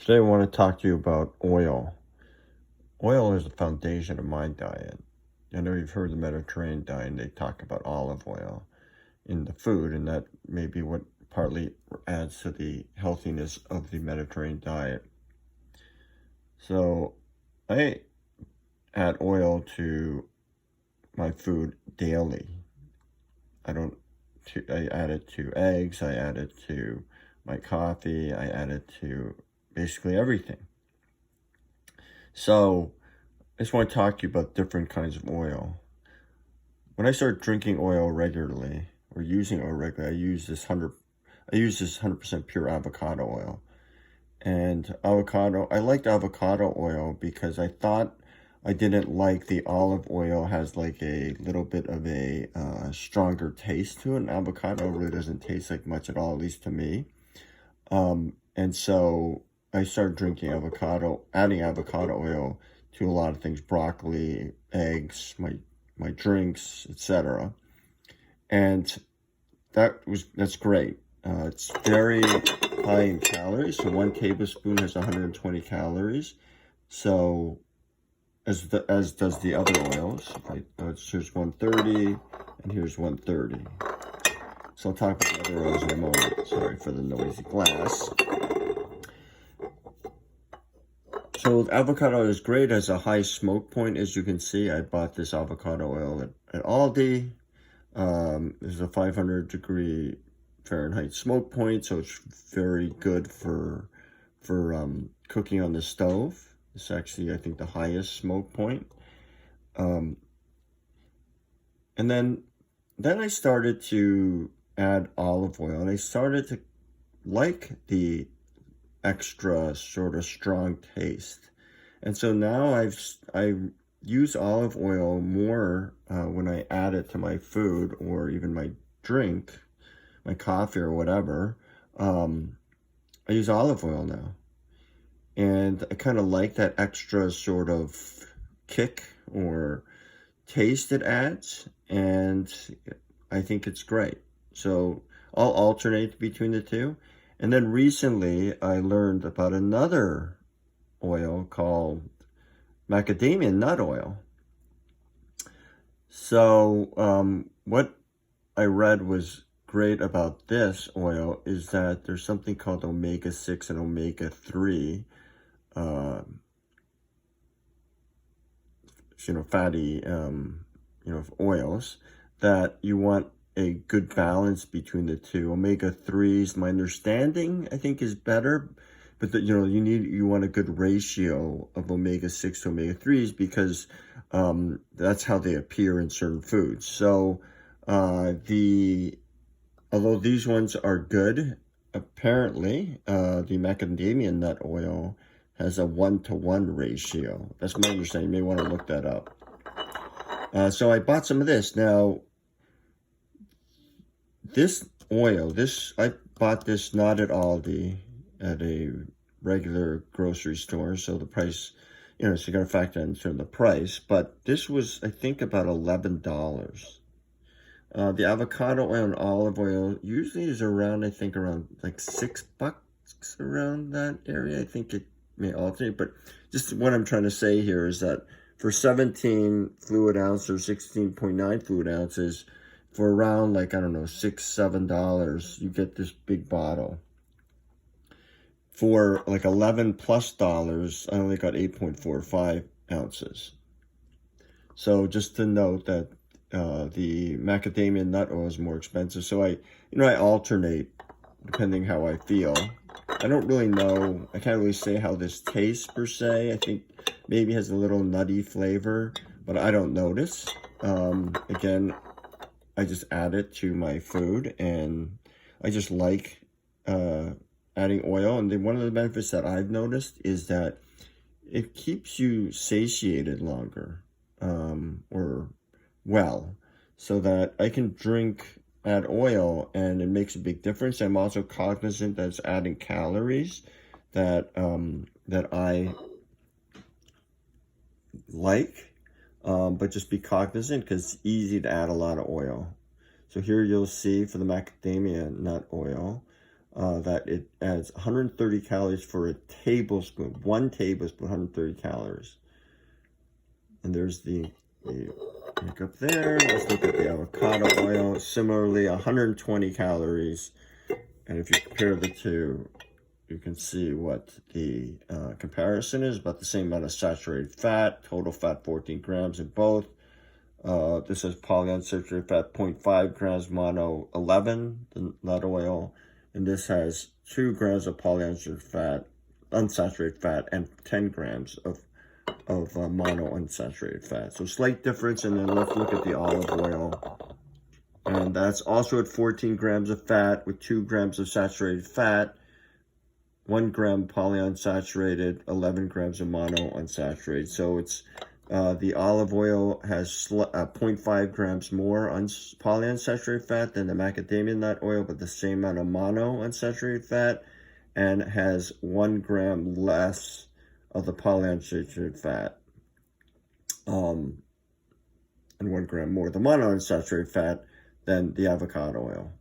Today I want to talk to you about oil. Oil is the foundation of my diet. I know you've heard the Mediterranean diet, and they talk about olive oil in the food, and that may be what partly adds to the healthiness of the Mediterranean diet. So I add oil to my food daily. I add it to eggs, I add it to my coffee, I add it to basically everything. So I just want to talk to you about different kinds of oil. When I started drinking oil regularly or using oil regularly, I use this 100% pure avocado oil. And I liked avocado oil because I thought I didn't like the olive oil has like a little bit of a stronger taste to it. And avocado really doesn't taste like much at all, at least to me. And so I started adding avocado oil to a lot of things, broccoli, eggs, my drinks, etc. And that's great. It's very high in calories. So 1 tablespoon has 120 calories. So as does the other oils. Here's 130 and here's 130. So I'll talk about the other oils in a moment. Sorry for the noisy glass. So avocado is great, as a high smoke point. As you can see, I bought this avocado oil at Aldi. There's a 500-degree Fahrenheit smoke point, so it's very good for cooking on the stove. It's actually, I think, the highest smoke point. And then I started to add olive oil, and I started to like the extra sort of strong taste. And so now I use olive oil more when I add it to my food or even my drink, my coffee or whatever. I use olive oil now. And I kind of like that extra sort of kick or taste it adds. And I think it's great. So I'll alternate between the two. And then recently I learned about another oil called macadamia nut oil. So what I read was great about this oil is that there's something called omega-6 and omega-3 fatty oils, that you want a good balance between the two. Omega-3s, my understanding, I think, is better, but you want a good ratio of omega-6 to omega-3s because that's how they appear in certain foods. So although these ones are good, apparently the macadamia nut oil has a 1-to-1 ratio. That's my understanding. You may want to look that up. So I bought some of this. Now, this oil, I bought this not at Aldi, at a regular grocery store. So the price, so you got to factor into the price. But this was, I think, about $11. The avocado oil and olive oil usually is around, I think, around like $6, around that area. I think it may alternate, but just what I'm trying to say here is that for 17 fluid ounces or 16.9 fluid ounces, for around like, I don't know, $6, $7, you get this big bottle. For like $11+, I only got 8.45 ounces. So just to note that the macadamia nut oil is more expensive. So I alternate depending how I feel. I don't really know. I can't really say how this tastes per se. I think maybe it has a little nutty flavor, but I don't notice. Again, I just add it to my food, and I just like adding oil. And then one of the benefits that I've noticed is that it keeps you satiated longer, so that I can add oil, and it makes a big difference. I'm also cognizant that it's adding calories that I like, but just be cognizant because it's easy to add a lot of oil. So here you'll see for the macadamia nut oil, that it adds 130 calories for a tablespoon. 1 tablespoon, 130 calories. And there's the link up there. Let's look at the avocado oil. Similarly, 120 calories. And if you compare the two, you can see what the comparison is. About the same amount of saturated fat. Total fat 14 grams in both. This is polyunsaturated fat 0.5 grams, mono 11, the nut oil. And this has 2 grams of unsaturated fat, and 10 grams of mono unsaturated fat. So slight difference. And then let's look at the olive oil. And that's also at 14 grams of fat with 2 grams of saturated fat, 1 gram polyunsaturated, 11 grams of mono unsaturated. So it's the olive oil has 0.5 grams more polyunsaturated fat than the macadamia nut oil, but the same amount of mono unsaturated fat, and has 1 gram less of the polyunsaturated fat, and 1 gram more of the mono unsaturated fat than the avocado oil.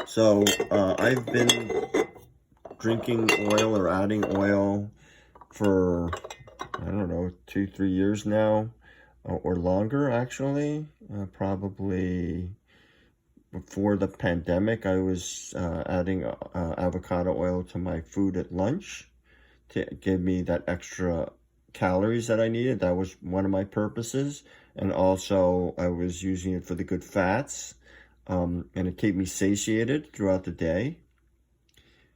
So I've been drinking oil or adding oil for, I don't know, 2-3 years now, or longer actually. Probably before the pandemic, I was adding avocado oil to my food at lunch to give me that extra calories that I needed. That was one of my purposes. And also I was using it for the good fats, and it kept me satiated throughout the day.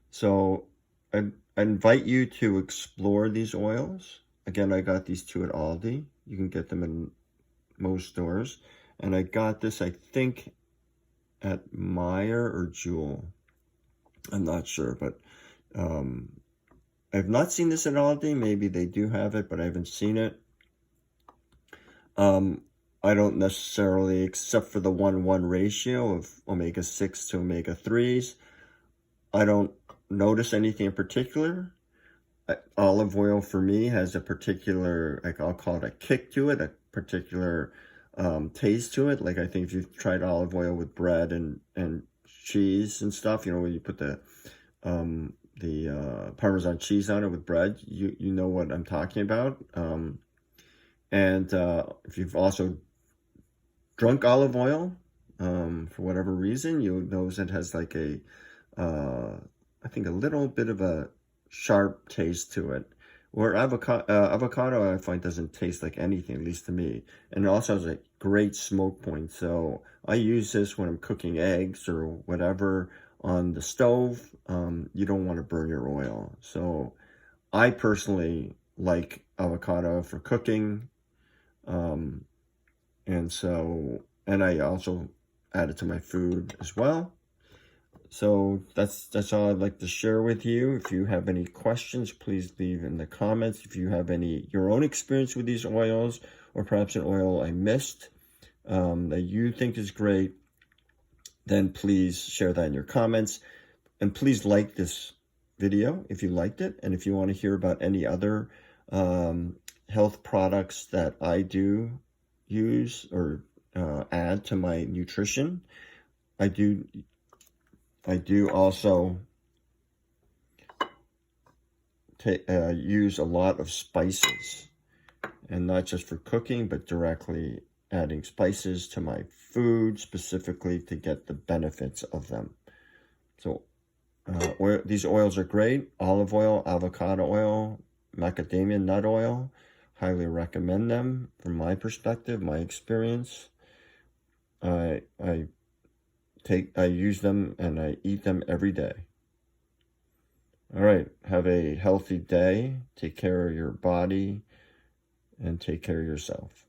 So I invite you to explore these oils. Again, I got these two at Aldi. You can get them in most stores. And I got this, I think, at Meyer or Jewel. I'm not sure, but I've not seen this at Aldi. Maybe they do have it, but I haven't seen it. I don't necessarily, except for the 1:1 ratio of omega-6 to omega-3s, I don't notice anything in particular. Olive oil for me has a particular, like, I'll call it a kick to it, a particular taste to it. Like, I think if you've tried olive oil with bread and cheese and stuff, you know, when you put the Parmesan cheese on it with bread, you know what I'm talking about. And if you've also drunk olive oil, for whatever reason, you'll notice it has like a, I think a little bit of a sharp taste to it. Or avocado, I find doesn't taste like anything, at least to me. And it also has a great smoke point. So I use this when I'm cooking eggs or whatever on the stove. You don't want to burn your oil. So I personally like avocado for cooking. And I also add it to my food as well. So that's all I'd like to share with you. If you have any questions, please leave in the comments. If you have your own experience with these oils, or perhaps an oil I missed that you think is great, then please share that in your comments. And please like this video if you liked it. And if you want to hear about any other health products that I do use or add to my nutrition, I do also use a lot of spices, and not just for cooking, but directly adding spices to my food specifically to get the benefits of them. So these oils are great. Olive oil, avocado oil, macadamia nut oil. Highly recommend them from my perspective, my experience. I use them and I eat them every day. All right. Have a healthy day. Take care of your body and take care of yourself.